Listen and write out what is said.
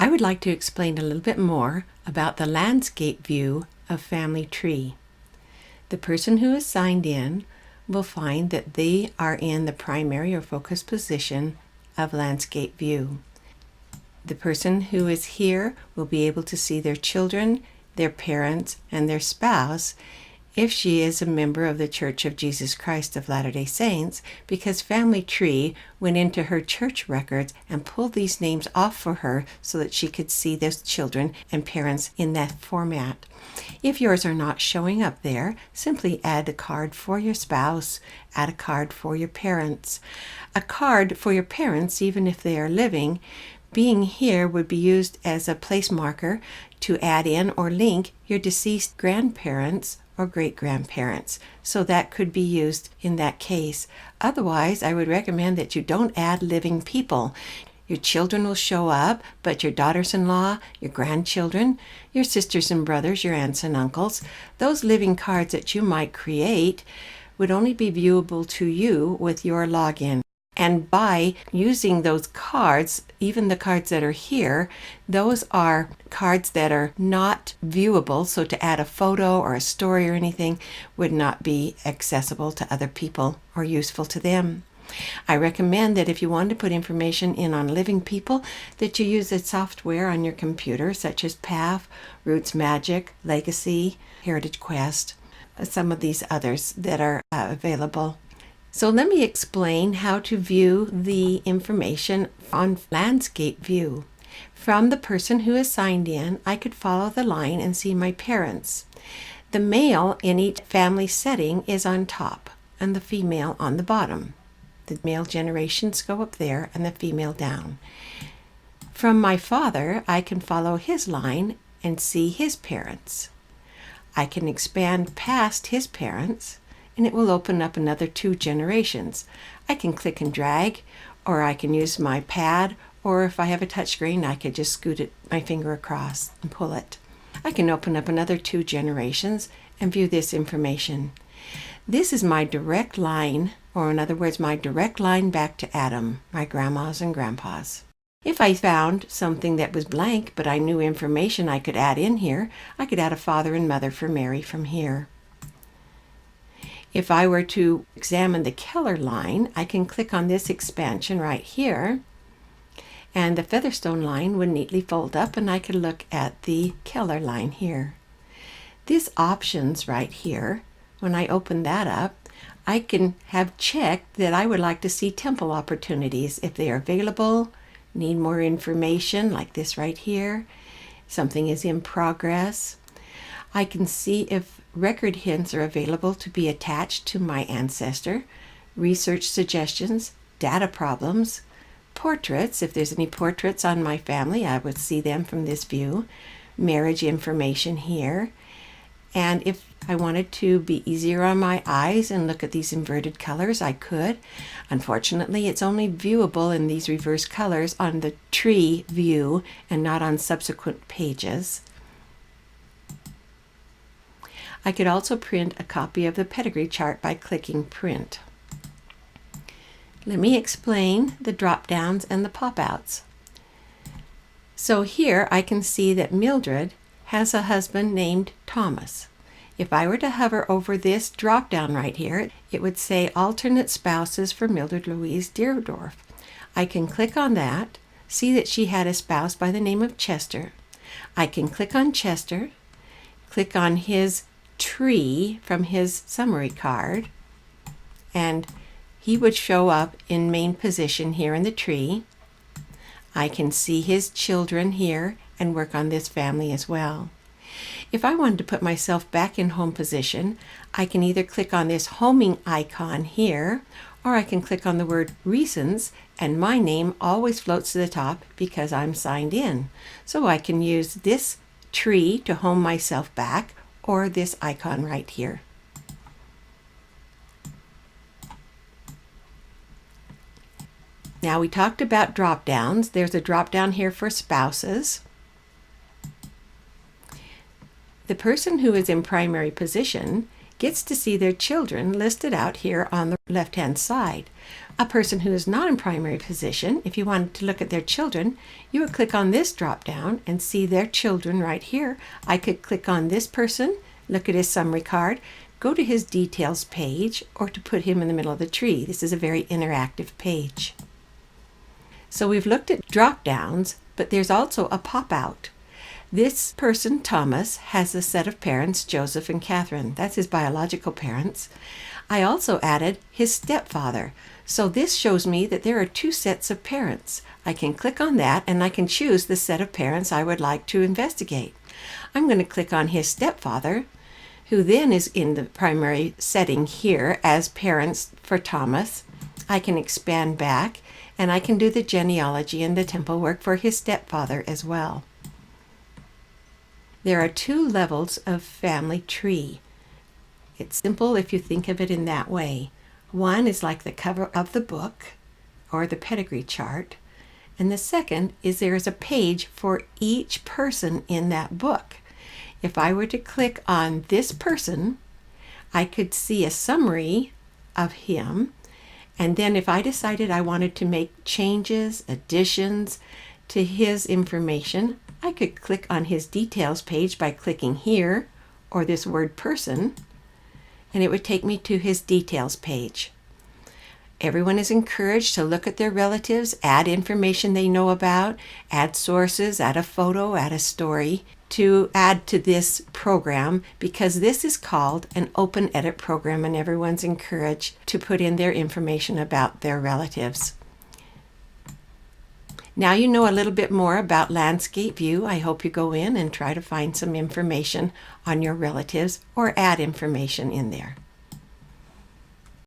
I would like to explain a little bit more about the landscape view of Family Tree. The person who is signed in will find that they are in the primary or focus position of landscape view. The person who is here will be able to see their children, their parents, and their spouse if she is a member of the Church of Jesus Christ of Latter-day Saints, because Family Tree went into her church records and pulled these names off for her so that she could see those children and parents in that format. If yours are not showing up there, simply add a card for your spouse, add a card for your parents. A card for your parents, even if they are living, being here would be used as a place marker to add in or link your deceased grandparents or great-grandparents, so that could be used in that case. Otherwise, I would recommend that you don't add living people. Your children will show up, but your daughters-in-law, your grandchildren, your sisters and brothers, your aunts and uncles, those living cards that you might create would only be viewable to you with your login. And by using those cards, even the cards that are here, those are cards that are not viewable. So to add a photo or a story or anything would not be accessible to other people or useful to them. I recommend that if you want to put information in on living people, that you use a software on your computer such as PAF, Roots Magic, Legacy, Heritage Quest, some of these others that are available. So let me explain how to view the information on landscape view. From the person who is signed in, I could follow the line and see my parents. The male in each family setting is on top and the female on the bottom. The male generations go up there and the female down. From my father, I can follow his line and see his parents. I can expand past his parents and it will open up another 2 generations. I can click and drag, or I can use my pad, or if I have a touchscreen, I could just scoot my finger across and pull it. I can open up another 2 generations and view this information. This is my direct line, or in other words, my direct line back to Adam, my grandmas and grandpas. If I found something that was blank, but I knew information I could add in here, I could add a father and mother for Mary from here. If I were to examine the Keller line, I can click on this expansion right here, and the Featherstone line would neatly fold up and I could look at the Keller line here. This options right here, when I open that up, I can have checked that I would like to see temple opportunities if they are available, need more information like this right here, something is in progress. I can see if record hints are available to be attached to my ancestor, research suggestions, data problems, portraits. If there's any portraits on my family, I would see them from this view, marriage information here. And if I wanted to be easier on my eyes and look at these inverted colors, I could. Unfortunately, it's only viewable in these reverse colors on the tree view and not on subsequent pages. I could also print a copy of the pedigree chart by clicking print. Let me explain the drop downs and the pop outs. So here I can see that Mildred has a husband named Thomas. If I were to hover over this drop down right here, it would say alternate spouses for Mildred Louise Deerdorf. I can click on that, see that she had a spouse by the name of Chester. I can click on Chester, click on his tree from his summary card, and he would show up in main position here in the tree. I can see his children here and work on this family as well. If I wanted to put myself back in home position, I can either click on this homing icon here, or I can click on the word reasons, and my name always floats to the top because I'm signed in. So I can use this tree to home myself back, or this icon right here. Now we talked about drop downs. There's a drop down here for spouses. The person who is in primary position gets to see their children listed out here on the left-hand side. A person who is not in primary position, if you wanted to look at their children, you would click on this drop down and see their children right here. I could click on this person, look at his summary card, go to his details page, or to put him in the middle of the tree. This is a very interactive page. So we've looked at drop downs, but there's also a pop out. This person, Thomas, has a set of parents, Joseph and Catherine. That's his biological parents. I also added his stepfather. So this shows me that there are two sets of parents. I can click on that and I can choose the set of parents I would like to investigate. I'm going to click on his stepfather, who then is in the primary setting here as parents for Thomas. I can expand back and I can do the genealogy and the temple work for his stepfather as well. There are two levels of family tree. It's simple if you think of it in that way. One is like the cover of the book or the pedigree chart, and the second is there is a page for each person in that book. If I were to click on this person, I could see a summary of him, and then if I decided I wanted to make changes, additions to his information, I could click on his details page by clicking here or this word person, and it would take me to his details page. Everyone is encouraged to look at their relatives, add information they know about, add sources, add a photo, add a story to add to this program, because this is called an open edit program and everyone's encouraged to put in their information about their relatives. Now you know a little bit more about landscape view. I hope you go in and try to find some information on your relatives or add information in there.